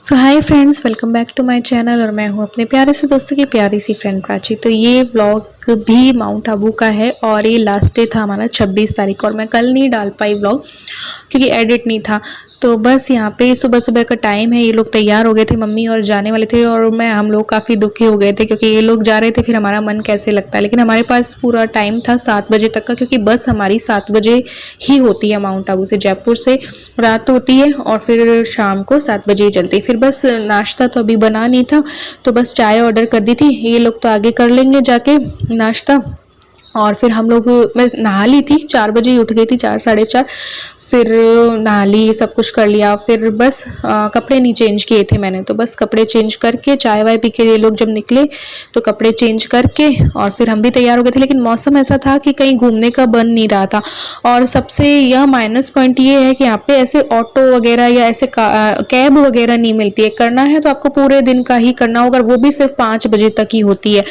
So hi friends, welcome back to my channel. और मैं हूं अपने प्यारे से दोस्तों की प्यारी सी फ्रेंड प्राची। तो ये व्लॉग भी माउंट आबू का है और ये लास्ट डे था हमारा 26 तारीख और मैं कल नहीं डाल पाई व्लॉग क्योंकि एडिट नहीं था। तो बस यहाँ पे सुबह सुबह का टाइम है, ये लोग तैयार हो गए थे, मम्मी और जाने वाले थे और हम लोग काफ़ी दुखी हो गए थे क्योंकि ये लोग जा रहे थे, फिर हमारा मन कैसे लगता है। लेकिन हमारे पास पूरा टाइम था 7 बजे तक का, क्योंकि बस हमारी 7 बजे ही होती है माउंट आबू से। जयपुर से रात होती है और फिर शाम को 7 बजे ही चलती है। फिर बस नाश्ता तो अभी बना नहीं था, तो बस चाय ऑर्डर कर दी थी। ये लोग तो आगे कर लेंगे जाके नाश्ता। और फिर हम लोग, मैं नहा ली थी, 4 बजे ही उठ गई थी, 4 साढ़े 4। फिर नहा ली, सब कुछ कर लिया। फिर बस कपड़े नहीं चेंज किए थे मैंने, तो बस कपड़े चेंज करके चाय वाय पी के ये लोग जब निकले तो कपड़े चेंज करके और फिर हम भी तैयार हो गए थे। लेकिन मौसम ऐसा था कि कहीं घूमने का बन नहीं रहा था। और सबसे यह माइनस पॉइंट ये है कि यहाँ पे ऐसे ऑटो वगैरह या ऐसे कैब वगैरह नहीं मिलती है। करना है तो आपको पूरे दिन का ही करना होगा, वो भी सिर्फ 5 बजे तक ही होती है।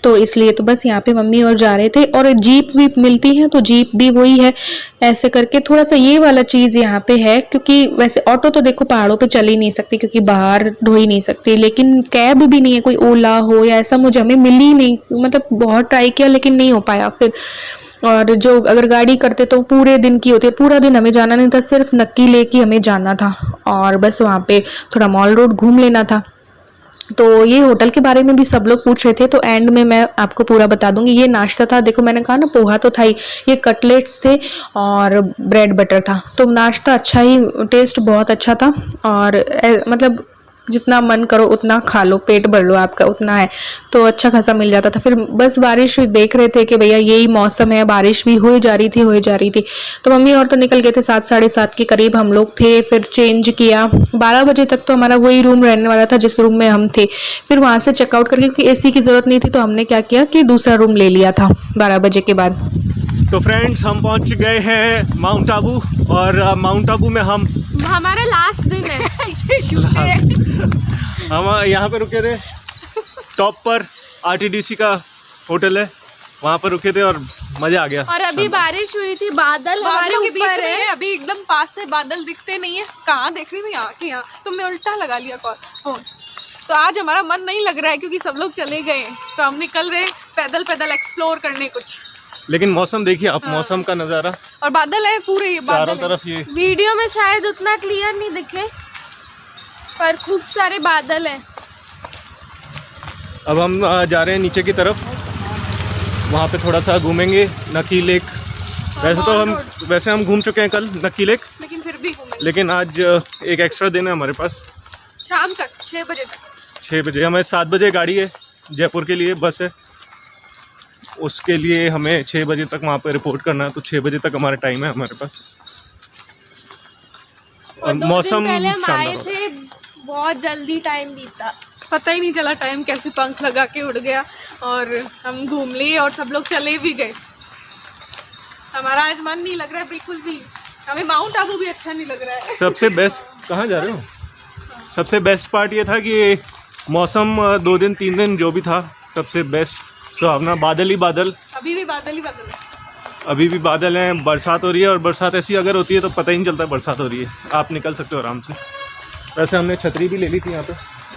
तो इसलिए तो बस यहाँ पे मम्मी और जा रहे थे। और जीप भी मिलती है तो जीप भी वही है, ऐसे करके थोड़ा सा ये वाला चीज़ यहाँ पे है। क्योंकि वैसे ऑटो तो देखो पहाड़ों पे चल ही नहीं सकती क्योंकि बाहर ढो ही नहीं सकती, लेकिन कैब भी नहीं है, कोई ओला हो या ऐसा मुझे हमें मिली ही नहीं। मतलब बहुत ट्राई किया लेकिन नहीं हो पाया फिर। और जो अगर गाड़ी करते तो पूरे दिन की होती है, पूरा दिन हमें जाना नहीं था, सिर्फ नक्की लेके हमें जाना था और बस वहाँ पे थोड़ा मॉल रोड घूम लेना था। तो ये होटल के बारे में भी सब लोग पूछ रहे थे, तो एंड में मैं आपको पूरा बता दूंगी। ये नाश्ता था, देखो मैंने कहा ना पोहा तो था ही, ये कटलेट्स थे और ब्रेड बटर था। तो नाश्ता अच्छा ही, टेस्ट बहुत अच्छा था। और मतलब जितना मन करो उतना खा लो, पेट भर लो, आपका उतना है तो अच्छा खासा मिल जाता था। फिर बस बारिश देख रहे थे कि भैया यही मौसम है, बारिश भी हो जा रही थी। तो मम्मी और तो निकल गए थे, 7 साढ़े 7 के करीब हम लोग थे। फिर चेंज किया, 12 बजे तक तो हमारा वही रूम रहने वाला था जिस रूम में हम थे। फिर वहाँ से चेकआउट करके, क्योंकि एसी की ज़रूरत नहीं थी, तो हमने क्या किया कि दूसरा रूम ले लिया था 12 बजे के बाद। तो फ्रेंड्स, हम पहुंच गए हैं माउंट आबू और माउंट आबू में हमारा लास्ट दिन है। हम यहाँ पे रुके थे, टॉप पर आरटीडीसी का होटल है, वहाँ पर रुके थे और मजा आ गया। और अभी बारिश हुई थी, बादल हमारे ऊपर है। अभी एकदम पास से बादल दिखते नहीं है, कहाँ देख रही हूँ यहाँ के यहाँ। तुमने उल्टा लगा लिया फोन। तो आज हमारा मन नहीं लग रहा है क्योंकि सब लोग चले गए, तो हम निकल रहे पैदल एक्सप्लोर करने कुछ। लेकिन मौसम देखिए आप, मौसम का नज़ारा और बादल है पूरे, ये चारों तरफ। ये वीडियो में शायद उतना क्लियर नहीं दिखे पर खूब सारे बादल हैं। अब हम जा रहे हैं नीचे की तरफ, वहाँ पे थोड़ा सा घूमेंगे नक्की लेक। वैसे हम घूम चुके हैं कल नक्की लेक, लेकिन फिर भी लेकिन आज एक एक्स्ट्रा दिन है हमारे पास। शाम तक 6 बजे तक। 6 बजे, हमें 7 बजे गाड़ी है, जयपुर के लिए बस है, उसके लिए हमें 6 बजे तक वहाँ पे रिपोर्ट करना है। तो 6 बजे तक हमारा टाइम है हमारे पास। और मौसम आए थे, बहुत जल्दी टाइम बीता, पता ही नहीं चला टाइम कैसे पंख लगा के उड़ गया और हम घूम लिए और सब लोग चले भी गए। हमारा आज मन नहीं लग रहा है बिल्कुल भी, हमें माउंट आबू भी अच्छा नहीं लग रहा है। सबसे बेस्ट, कहाँ जा रहे हो? सबसे बेस्ट पार्ट ये था कि मौसम 2 दिन 3 दिन जो भी था, सबसे बेस्ट सुहावना, बादल ही बादल। अभी भी बादल ही बादल है। अभी भी बादल हैं, बरसात हो रही है। और बरसात ऐसी अगर होती है तो पता ही नहीं चलता बरसात हो रही है, आप निकल सकते हो आराम से। वैसे हमने छतरी भी ले ली थी यहाँ पे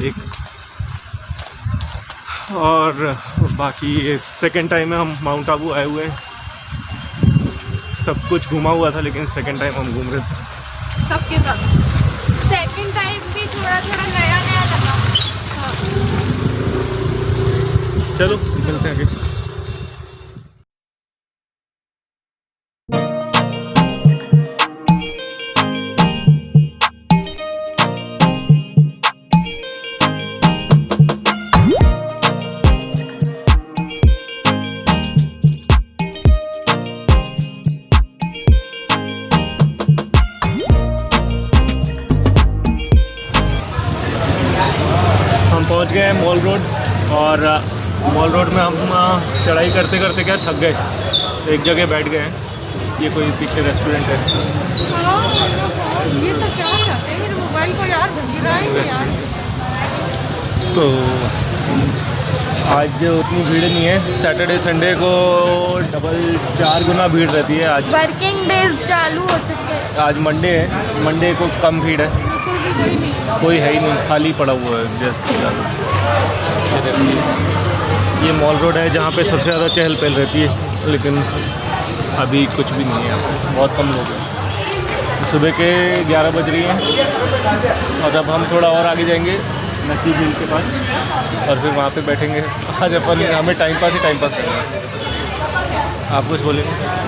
एक, और बाकी सेकंड टाइम में हम माउंट आबू आए हुए हैं। सब कुछ घूमा हुआ था लेकिन सेकंड टाइम हम घूम रहे थे सबके साथ। सेकंड टाइम भी थोड़ा नया लगा। चलो मिलते हैं आगे। पहुंच गए मॉल रोड और मॉल रोड में हम चढ़ाई करते करते क्या थक गए, तो एक जगह बैठ गए हैं। ये कोई पीछे रेस्टोरेंट है। ये तो क्या करते हैं, मेरे मोबाइल को यार गिरा ही नहीं यार। तो आज उतनी भीड़ नहीं है, सैटरडे संडे को डबल 4 गुना भीड़ रहती है। आज वर्किंग डेज चालू हो चुके हैं, आज मंडे है, मंडे को कम भीड़ है। कोई है ही नहीं, खाली पड़ा हुआ है जस्ट फिलहाल। ये देखिए, ये मॉल रोड है जहाँ पे सबसे ज़्यादा चहल पहल रहती है, लेकिन अभी कुछ भी नहीं है यहाँ पे, बहुत कम लोग हैं। सुबह के 11 बज रही हैं और अब हम थोड़ा और आगे जाएंगे नक्की झील के पास और फिर वहाँ पे बैठेंगे। आज अपन हमें टाइम पास करना है। आप कुछ बोलेंगे?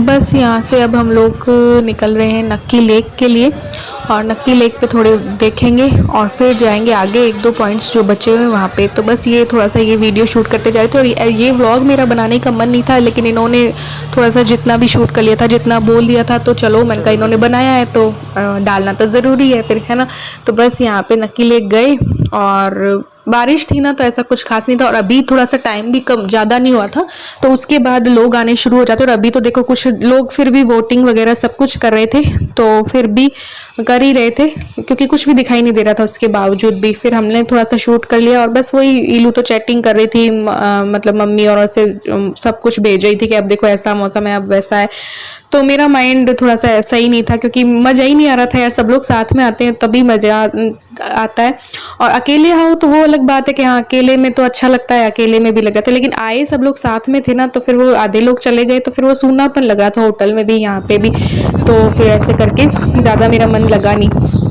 बस यहाँ से अब हम लोग निकल रहे हैं नक्की लेक के लिए, और नक्की लेक पे थोड़े देखेंगे और फिर जाएंगे आगे 1-2 पॉइंट्स जो बचे हुए हैं वहाँ पे। तो बस ये थोड़ा सा ये वीडियो शूट करते जा रहे थे, और ये व्लॉग मेरा बनाने का मन नहीं था, लेकिन इन्होंने थोड़ा सा जितना भी शूट कर लिया था, जितना बोल दिया था, तो चलो मैंने कहा इन्होंने बनाया है तो डालना तो ज़रूरी है फिर, है ना। तो बस यहाँ पे नक्की लेक गए, और बारिश थी ना तो ऐसा कुछ खास नहीं था, और अभी थोड़ा सा टाइम भी कम ज़्यादा नहीं हुआ था, तो उसके बाद लोग आने शुरू हो जाते। और अभी तो देखो कुछ लोग फिर भी वोटिंग वगैरह सब कुछ कर रहे थे, तो फिर भी कर ही रहे थे क्योंकि कुछ भी दिखाई नहीं दे रहा था उसके बावजूद भी। फिर हमने थोड़ा सा शूट कर लिया, और बस वही ईलू तो चैटिंग कर रही थी, मतलब मम्मी और ऐसे सब कुछ भेज रही थी कि अब देखो ऐसा मौसम है, अब वैसा है। तो मेरा माइंड थोड़ा सा ऐसा ही नहीं था, क्योंकि मज़ा ही नहीं आ रहा था यार। सब लोग साथ में आते हैं तभी मज़ा आता है, और अकेले आओ तो वो अलग बात है कि हाँ अकेले में तो अच्छा लगता है, अकेले में भी लग जाता है, लेकिन आए सब लोग साथ में थे ना, तो फिर वो आधे लोग चले गए तो फिर वो सूनापन लग रहा था होटल में भी, यहाँ पे भी। तो फिर ऐसे करके ज़्यादा मेरा मन लगा नहीं।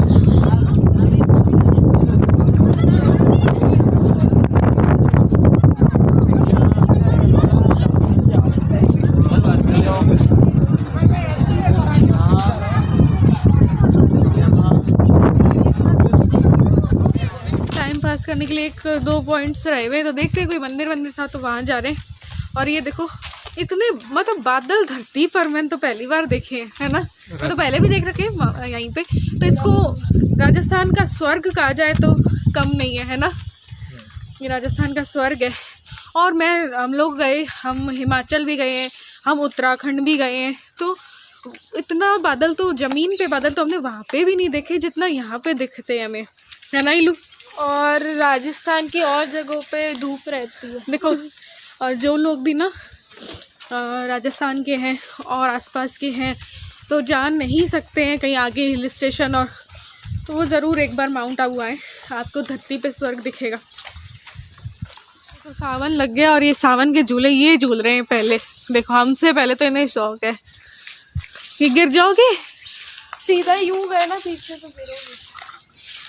करने के लिए 1-2 पॉइंट्स रहे हुए, तो देखते हैं कोई मंदिर था तो वहाँ जा रहे हैं। और ये देखो इतने मतलब बादल धरती पर मैंने तो पहली बार देखे हैं, है ना। तो पहले भी देख रखे हैं यहीं पे, तो इसको राजस्थान का स्वर्ग कहा जाए तो कम नहीं है ना। ये राजस्थान का स्वर्ग है। और हम लोग गए, हम हिमाचल भी गए हैं, हम उत्तराखंड भी गए हैं, तो इतना बादल तो ज़मीन पे बादल तो हमने वहाँ पे भी नहीं देखे जितना यहाँ पे दिखते हैं हमें, है ना इलू। और राजस्थान की और जगहों पे धूप रहती है देखो। और जो लोग भी ना राजस्थान के हैं और आसपास के हैं तो जान नहीं सकते हैं कहीं आगे हिल स्टेशन, और तो वो ज़रूर एक बार माउंट आबू आए, आपको धरती पे स्वर्ग दिखेगा। तो सावन लग गया और ये सावन के झूले ये झूल रहे हैं पहले। देखो हमसे पहले तो इन्हें शौक है कि गिर जाओगे, सीधा यूं गए ना पीछे तो गिरोगे।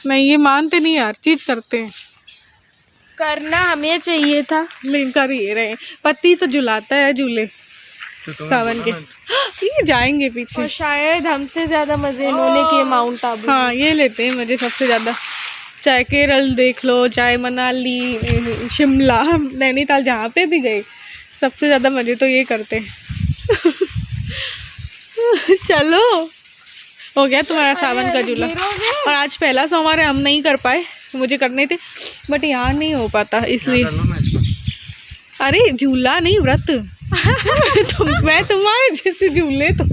नहीं ये मानते नहीं, हर चीज़ करते हैं। करना हमें चाहिए था, लेकिन कर ही रहे। पति तो झुलाता है झूले सावन के, ये जाएंगे पीछे। और शायद हमसे ज़्यादा मज़े इन्होंने किए माउंट आबू। हाँ ये लेते हैं मज़े सबसे ज़्यादा। चाहे केरल देख लो, चाहे मनाली, शिमला, नैनीताल, जहाँ पे भी गए सबसे ज़्यादा मज़े तो ये करते हैं। चलो हो गया तुम्हारा सावन का झूला। और आज पहला सोमवार हम नहीं कर पाए, मुझे करने थे बट यहाँ नहीं हो पाता इसलिए। अरे झूला नहीं, व्रत। मैं तुम्हारे जैसे झूले तो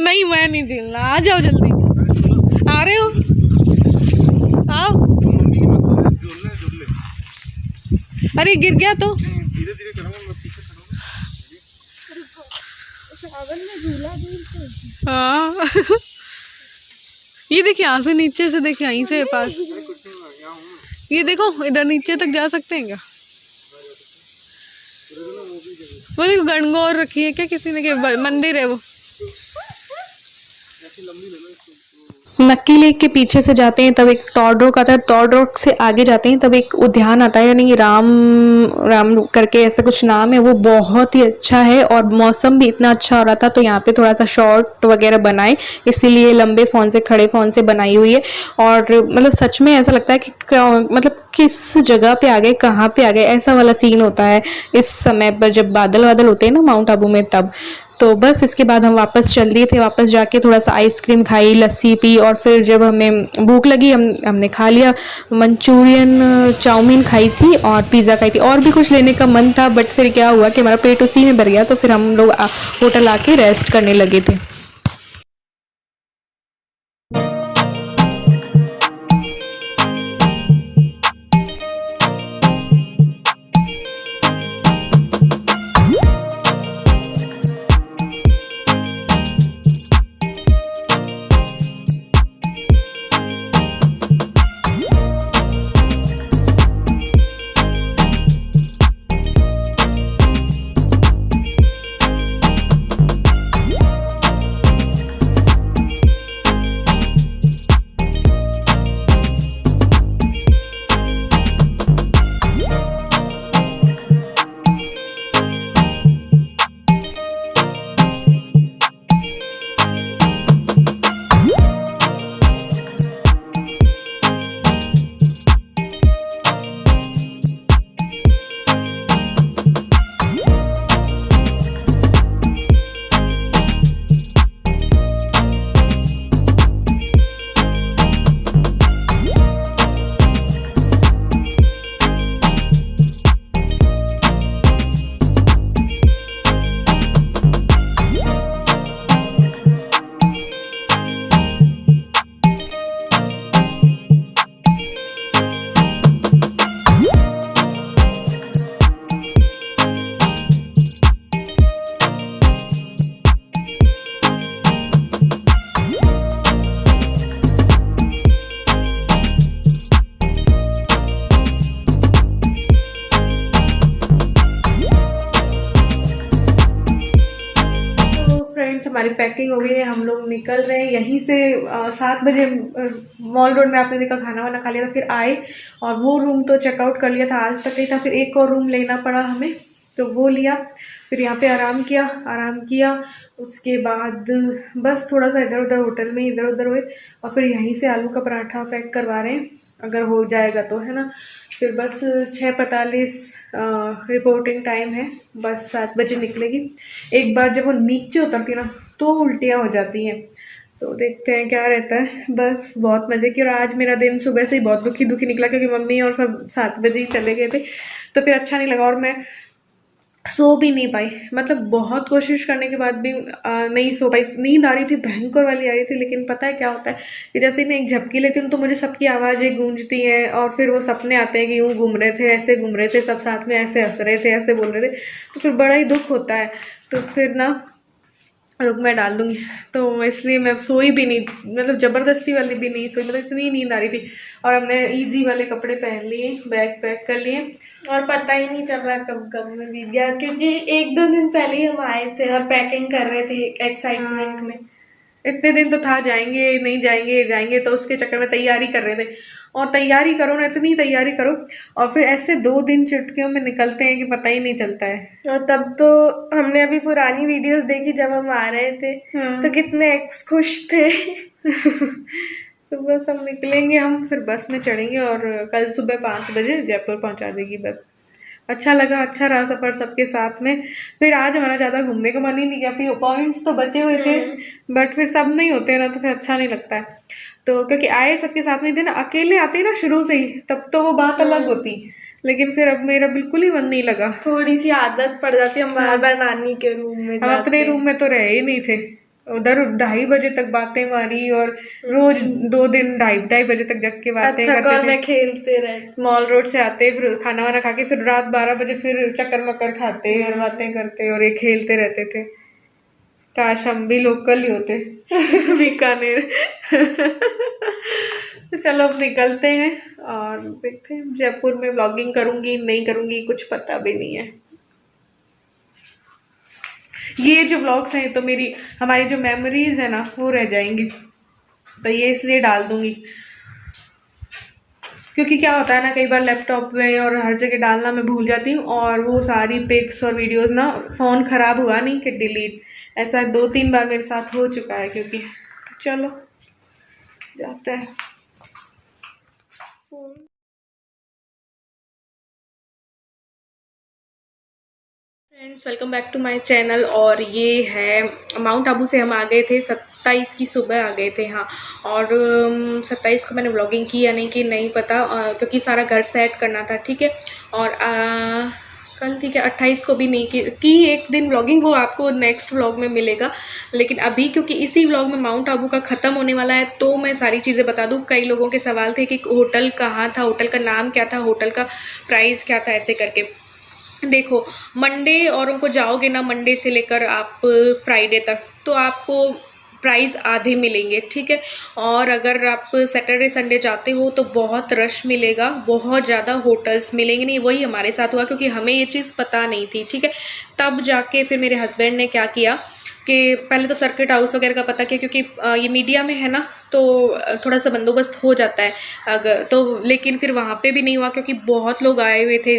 नहीं, मैं नहीं झूलना। आ जाओ जल्दी, आ रहे हो, आओ। अरे गिर गया तो धीरे-धीरे करूँगा, पीछे सावन में झूला भी। हाँ। ये देखिए यहाँ से नीचे से, देखिए यहीं से पास, ये देखो इधर नीचे तक जा सकते हैं क्या? वो देखो गणगौर रखी है क्या किसी ने, के मंदिर है वो। नक्की लेक के पीछे से जाते हैं तब एक टॉड रॉक आता है, टॉड रॉक से आगे जाते हैं तब एक उद्यान आता है, यानी राम करके ऐसा कुछ नाम है। वो बहुत ही अच्छा है और मौसम भी इतना अच्छा हो रहा था, तो यहाँ पे थोड़ा सा शॉर्ट वगैरह बनाए, इसीलिए लंबे फ़ोन से, खड़े फ़ोन से बनाई हुई है। और मतलब सच में ऐसा लगता है कि मतलब किस जगह पे आ गए, कहाँ पे आ गए, ऐसा वाला सीन होता है इस समय पर जब बादल वादल होते हैं ना माउंट आबू में तब। तो बस इसके बाद हम वापस चल दिए थे, वापस जाके थोड़ा सा आइसक्रीम खाई, लस्सी पी, और फिर जब हमें भूख लगी हमने खा लिया। मंचूरियन, चाउमीन खाई थी और पिज़्ज़ा खाई थी, और भी कुछ लेने का मन था बट फिर क्या हुआ कि हमारा पेट उसी में भर गया, तो फिर हम लोग होटल आके रेस्ट करने लगे थे। हमारी पैकिंग हो गई है, हम लोग निकल रहे हैं यहीं से। 7 बजे मॉल रोड में आपने देखा खाना वाना खा लिया था, फिर आए और वो रूम तो चेकआउट कर लिया था, आज तक ही था। फिर एक और रूम लेना पड़ा हमें, तो वो लिया। फिर यहाँ पे आराम किया। उसके बाद बस थोड़ा सा इधर उधर होटल में इधर उधर हुए और फिर यहीं से आलू का पराठा पैक करवा रहे हैं, अगर हो जाएगा तो, है ना। फिर बस 6:45 रिपोर्टिंग टाइम है, बस 7 बजे निकलेगी। एक बार जब वो नीचे उतरती ना तो उल्टियाँ हो जाती हैं, तो देखते हैं क्या रहता है। बस बहुत मज़े की। और आज मेरा दिन सुबह से ही बहुत दुखी निकला, क्योंकि मम्मी और सब 7 बजे ही चले गए थे, तो फिर अच्छा नहीं लगा और मैं सो भी नहीं पाई। मतलब बहुत कोशिश करने के बाद भी नहीं सो पाई। नींद आ रही थी, भयंकर वाली आ रही थी, लेकिन पता है क्या होता है कि जैसे ही मैं एक झपकी लेती हूँ तो मुझे सबकी आवाज़ें गूंजती हैं और फिर वो सपने आते हैं कि यूँ घूम रहे थे, ऐसे घूम रहे थे, सब साथ में ऐसे हंस रहे थे, ऐसे बोल रहे थे, तो फिर बड़ा ही दुख होता है। तो फिर ना रुक मैं डाल दूँगी, तो इसलिए मैं सोई भी नहीं, मतलब ज़बरदस्ती वाली भी नहीं सोई, मतलब इतनी नींद आ रही थी। और हमने इजी वाले कपड़े पहन लिए, बैग पैक कर लिए और पता ही नहीं चल रहा कब में बीत गया, क्योंकि 1-2 दिन पहले ही हम आए थे और पैकिंग कर रहे थे एक्साइटमेंट में। इतने दिन तो था जाएंगे नहीं जाएंगे, तो उसके चक्कर में तैयारी कर रहे थे। और तैयारी करो ना, इतनी तैयारी करो और फिर ऐसे 2 दिन चुटकियों में निकलते हैं कि पता ही नहीं चलता है। और तब तो हमने अभी पुरानी वीडियोस देखी जब हम आ रहे थे, तो कितने एक्स खुश थे। तो बस हम निकलेंगे, हम फिर बस में चढ़ेंगे और कल सुबह 5 बजे जयपुर पहुंचा देगी बस। अच्छा लगा, अच्छा रहा सफ़र सबके साथ में। फिर आज हमारा ज़्यादा घूमने का मन ही नहीं किया, फिर पॉइंट्स तो बचे हुए थे, बट फिर सब नहीं होते ना, तो फिर अच्छा नहीं लगता है। तो क्योंकि आए सबके साथ में थे ना, अकेले आते ना शुरू से ही, तब तो वो बात अलग होती, लेकिन फिर अब मेरा बिल्कुल ही मन नहीं लगा। थोड़ी सी आदत पड़ जाती है, हम बार नानी के रूम में हम अपने रूम में तो रहे ही नहीं थे, उधर 2:30 बजे तक बातें मारी और रोज 2 दिन 2:30 बजे तक जग के बातें करते थे। में खेलते रहे, मॉल रोड से आते, फिर खाना वाना खा के फिर रात 12 बजे फिर चक्कर मक्कर खाते और बातें करते और ये खेलते रहते थे। काश हम भी लोकल ही होते बीकानेर। तो चलो अब निकलते हैं और देखते हैं, जयपुर में व्लॉगिंग करूँगी नहीं करूँगी कुछ पता भी नहीं है। ये जो व्लॉग्स हैं तो हमारी जो मेमोरीज है ना वो रह जाएंगी, तो ये इसलिए डाल दूँगी। क्योंकि क्या होता है ना, कई बार लैपटॉप में और हर जगह डालना मैं भूल जाती हूँ और वो सारी पिक्स और वीडियोस ना, फ़ोन ख़राब हुआ नहीं कि डिलीट, ऐसा 2-3 बार मेरे साथ हो चुका है। क्योंकि तो चलो जाते हैं। Friends welcome back to my channel. और ये है माउंट आबू से हम आ गए थे, 27 की सुबह आ गए थे। हाँ, और 27 को मैंने व्लॉगिंग की या नहीं की नहीं पता, क्योंकि सारा घर सेट करना था, ठीक है। और कल ठीक है 28 को भी नहीं की एक दिन व्लॉगिंग, वो आपको नेक्स्ट व्लॉग में मिलेगा। लेकिन अभी क्योंकि इसी व्लॉग में माउंट आबू का ख़त्म होने वाला है, तो मैं सारी चीज़ें बता दूँ। कई लोगों के सवाल थे कि होटल कहाँ था, होटल का नाम क्या था, होटल का प्राइस क्या था, ऐसे करके। देखो, मंडे औरों को जाओगे ना, मंडे से लेकर आप फ्राइडे तक, तो आपको प्राइस आधे मिलेंगे, ठीक है। और अगर आप सैटरडे संडे जाते हो तो बहुत रश मिलेगा, बहुत ज़्यादा होटल्स मिलेंगे नहीं। वही हमारे साथ हुआ, क्योंकि हमें ये चीज़ पता नहीं थी, ठीक है। तब जाके फिर मेरे हस्बैंड ने क्या किया कि पहले तो सर्किट हाउस वगैरह का पता किया, क्योंकि ये मीडिया में है ना, तो थोड़ा सा बंदोबस्त हो जाता है अगर तो। लेकिन फिर वहाँ पे भी नहीं हुआ, क्योंकि बहुत लोग आए हुए थे,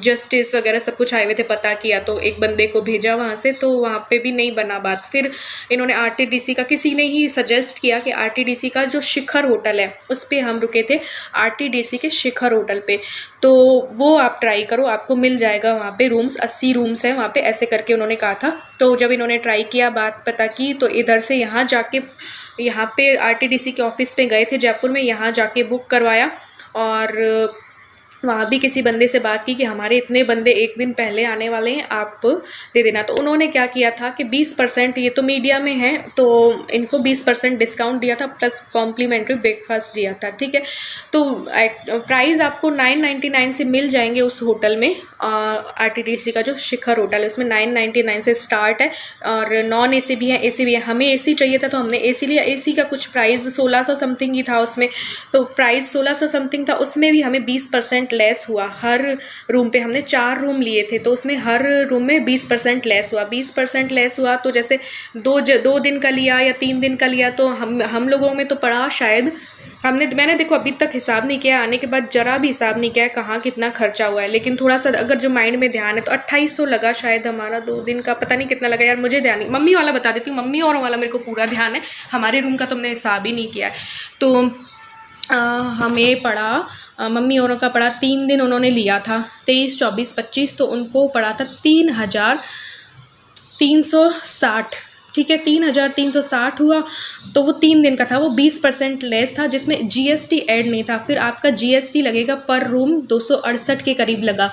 जस्टिस वगैरह सब कुछ आए हुए थे। पता किया तो एक बंदे को भेजा वहाँ से, तो वहाँ पे भी नहीं बना बात। फिर इन्होंने RTDC का, किसी ने ही सजेस्ट किया कि RTDC का जो शिखर होटल है उस पर हम रुके थे, RTDC के शिखर होटल पे। तो वो आप ट्राई करो, आपको मिल जाएगा वहाँ पे रूम्स, 80 रूम्स हैं वहाँ पे, ऐसे करके उन्होंने कहा था। तो जब इन्होंने ट्राई किया, बात पता की, तो इधर से यहाँ जाके, यहाँ पे RTDC के ऑफिस पे गए थे जयपुर में, यहाँ जाके बुक करवाया। और वहाँ भी किसी बंदे से बात की कि हमारे इतने बंदे एक दिन पहले आने वाले हैं, आप दे देना। तो उन्होंने क्या किया था कि 20%, ये तो मीडिया में है, तो इनको 20% डिस्काउंट दिया था, प्लस कॉम्प्लीमेंट्री ब्रेकफास्ट दिया था, ठीक है। तो प्राइस आपको 999 से मिल जाएंगे उस होटल में। RTDC का जो शिखर होटल है उसमें 999 से स्टार्ट है, और नॉन AC भी है, AC भी है। हमें AC चाहिए था तो हमने AC लिया। AC का कुछ प्राइस 1600 समथिंग ही था उसमें, तो प्राइस 1600 समथिंग था, उसमें भी हमें 20% 20% लेस हुआ हर रूम पे। हमने 4 रूम लिए थे तो उसमें हर रूम में 20% लेस हुआ। 20% लेस हुआ तो जैसे 2 दिन का लिया या 3 दिन का लिया तो हम लोगों में तो पड़ा शायद, मैंने देखो अभी तक हिसाब नहीं किया, आने के बाद जरा भी हिसाब नहीं किया कहाँ कितना खर्चा हुआ है, लेकिन थोड़ा सा अगर जो माइंड में ध्यान है तो 2800 लगा शायद हमारा 2 दिन का, पता नहीं कितना लगा यार, मुझे ध्यान नहीं। मम्मी वाला बता देती हूँ, मम्मी और वाला मेरे को पूरा ध्यान है, हमारे रूम का तो हमने हिसाब ही नहीं किया है। तो हमें पड़ा, मम्मी औरों का पड़ा 3 दिन उन्होंने लिया था 23, 24, 25, तो उनको पड़ा था 3360, ठीक है 3360 हुआ। तो वो 3 दिन का था, वो 20% लेस था जिसमें GST ऐड नहीं था। फिर आपका GST लगेगा पर रूम 268 के करीब लगा,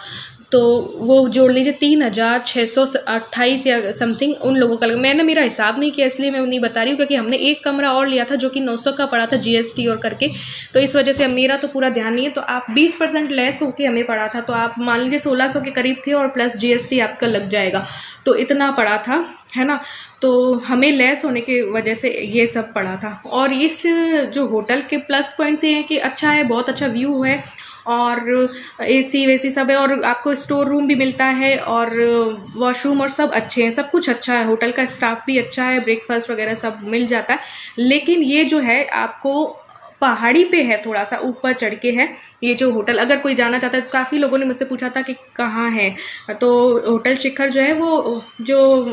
तो वो जोड़ लीजिए 3628 या समथिंग उन लोगों का लगा। मैंने मेरा हिसाब नहीं किया इसलिए मैं नहीं बता रही हूँ, क्योंकि हमने एक कमरा और लिया था जो कि 900 का पड़ा था GST और करके, तो इस वजह से मेरा तो पूरा ध्यान नहीं है। तो आप 20% लेस होके हमें पड़ा था, तो आप मान लीजिए 1600 के करीब थे और प्लस GST आपका लग जाएगा, तो इतना पड़ा था, है ना। तो हमें लेस होने की वजह से ये सब पड़ा था। और इस जो होटल के प्लस पॉइंट्स ये हैं कि अच्छा है, बहुत अच्छा व्यू है और AC वेसी सब है, और आपको स्टोर रूम भी मिलता है और वॉशरूम और सब अच्छे हैं, सब कुछ अच्छा है। होटल का स्टाफ भी अच्छा है, ब्रेकफास्ट वगैरह सब मिल जाता है। लेकिन ये जो है आपको पहाड़ी पे है, थोड़ा सा ऊपर चढ़ के है ये जो होटल। अगर कोई जाना चाहता है तो काफ़ी लोगों ने मुझसे पूछा था कि कहाँ है, तो होटल शिखर जो है वो जो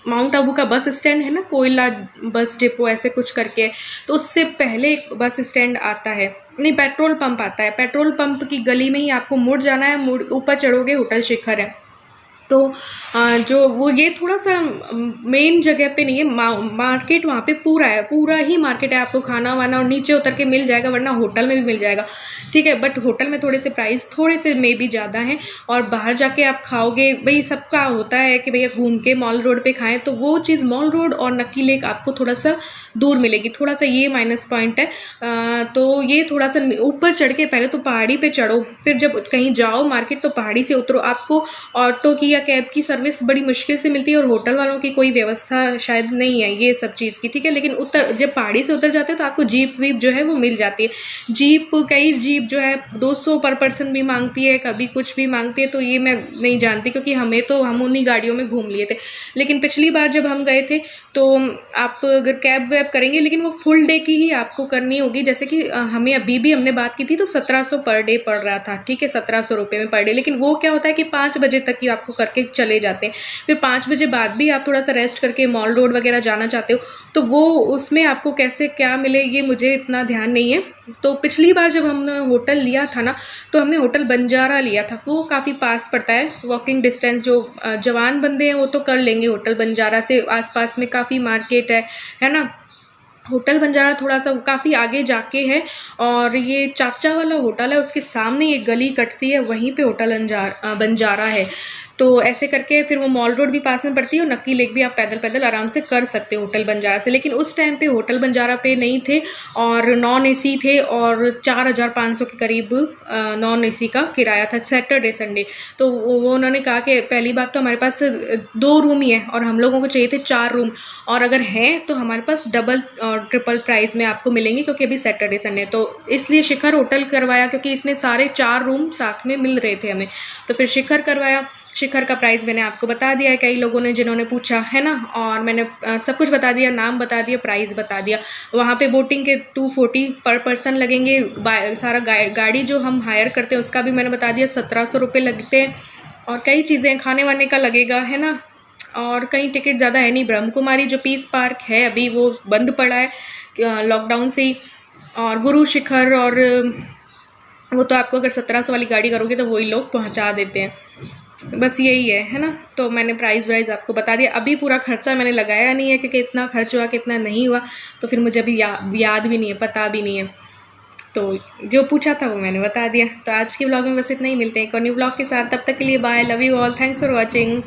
माउंट आबू का बस स्टैंड है ना, कोयला बस डिपो ऐसे कुछ करके, तो उससे पहले एक बस स्टैंड आता है, नहीं पेट्रोल पंप आता है, पेट्रोल पंप की गली में ही आपको मुड़ जाना है, मुड़ ऊपर चढ़ोगे होटल शिखर है। तो जो वो ये थोड़ा सा मेन जगह पे नहीं है, मार्केट वहाँ पे पूरा ही मार्केट है, आपको खाना वाना और नीचे उतर के मिल जाएगा, वरना होटल में भी मिल जाएगा, ठीक है। बट होटल में थोड़े से प्राइस थोड़े से मे भी ज़्यादा हैं, और बाहर जाके आप खाओगे, भाई सबका होता है कि भैया घूम के मॉल रोड पे खाएं, तो वो चीज़ मॉल रोड और नक्की लेक आपको थोड़ा सा दूर मिलेगी, थोड़ा सा ये माइनस पॉइंट है। तो ये थोड़ा सा ऊपर चढ़ के पहले तो पहाड़ी पे चढ़ो, फिर जब कहीं जाओ मार्केट तो पहाड़ी से उतरो। आपको ऑटो की या कैब की सर्विस बड़ी मुश्किल से मिलती है, और होटल वालों की कोई व्यवस्था शायद नहीं है ये सब चीज़ की, ठीक है। लेकिन जब पहाड़ी से उतर जाते हो तो आपको जीप वीप जो है वो मिल जाती है। कई जीप जो है 200 पर पर्सन भी मांगती है, कभी कुछ भी मांगती है, तो ये मैं नहीं जानती, क्योंकि हम उन्हीं गाड़ियों में घूम लिए थे। लेकिन पिछली बार जब हम गए थे तो आप अगर कैब वैब करेंगे, लेकिन वो फुल डे की ही आपको करनी होगी, जैसे कि हमें अभी हमने बात की थी तो 1700 पर डे पड़ रहा था, ठीक है 1700 रुपये में पर डे। लेकिन वो क्या होता है कि 5 बजे तक ही आपको करके चले जाते हैं, फिर 5 बजे बाद भी आप थोड़ा सा रेस्ट करके मॉल रोड वगैरह जाना चाहते हो तो वो उसमें आपको कैसे क्या मिले ये मुझे इतना ध्यान नहीं है। तो पिछली बार जब हमने होटल लिया था ना, तो हमने होटल बंजारा लिया था, वो काफ़ी पास पड़ता है, वॉकिंग डिस्टेंस, जो जवान बंदे हैं वो तो कर लेंगे, होटल बंजारा से आसपास में काफ़ी मार्केट है ना। होटल बंजारा थोड़ा सा काफ़ी आगे जाके है, और ये चाचा वाला होटल है उसके सामने एक गली कटती है, वहीं पे होटल बंजारा है। तो ऐसे करके फिर वो मॉल रोड भी पास में पड़ती है, और नक्की लेक भी आप पैदल आराम से कर सकते हो होटल बंजारा से। लेकिन उस टाइम पे होटल बंजारा पे नहीं थे, और नॉन AC थे, और 4500 के करीब नॉन AC का किराया था सैटरडे संडे। तो वो उन्होंने कहा कि पहली बात तो हमारे पास 2 रूम ही है, और हम लोगों को चाहिए थे 4 रूम, और अगर हैं तो हमारे पास डबल और ट्रिपल प्राइस में आपको मिलेंगे, क्योंकि अभी सैटरडे संडे। तो इसलिए शिखर होटल करवाया, क्योंकि इसमें सारे 4 रूम साथ में मिल रहे थे हमें, तो फिर शिखर करवाया। शिखर का प्राइस मैंने आपको बता दिया है, कई लोगों ने जिन्होंने पूछा है ना, और मैंने सब कुछ बता दिया, नाम बता दिया, प्राइस बता दिया। वहाँ पे बोटिंग के 240 पर पर्सन लगेंगे, सारा गाड़ी जो हम हायर करते हैं उसका भी मैंने बता दिया 1700 रुपये लगते हैं, और कई चीज़ें खाने वाने का लगेगा, है ना। और कहीं टिकट ज़्यादा है नहीं। ब्रह्म कुमारी जो पीस पार्क है अभी वो बंद पड़ा है लॉकडाउन से ही, और गुरु शिखर और वो तो आपको अगर 1700 वाली गाड़ी करोगे तो वही लोग पहुँचा देते हैं, बस यही है ना। तो मैंने प्राइस वाइज आपको बता दिया। अभी पूरा खर्चा मैंने लगाया नहीं है कि कितना खर्च हुआ कितना नहीं हुआ, तो फिर मुझे अभी याद भी नहीं है, पता भी नहीं है, तो जो पूछा था वो मैंने बता दिया। तो आज की व्लॉग में बस इतना ही, मिलते हैं एक और न्यू व्लॉग के साथ, तब तक के लिए bye, love you all, thanks for watching.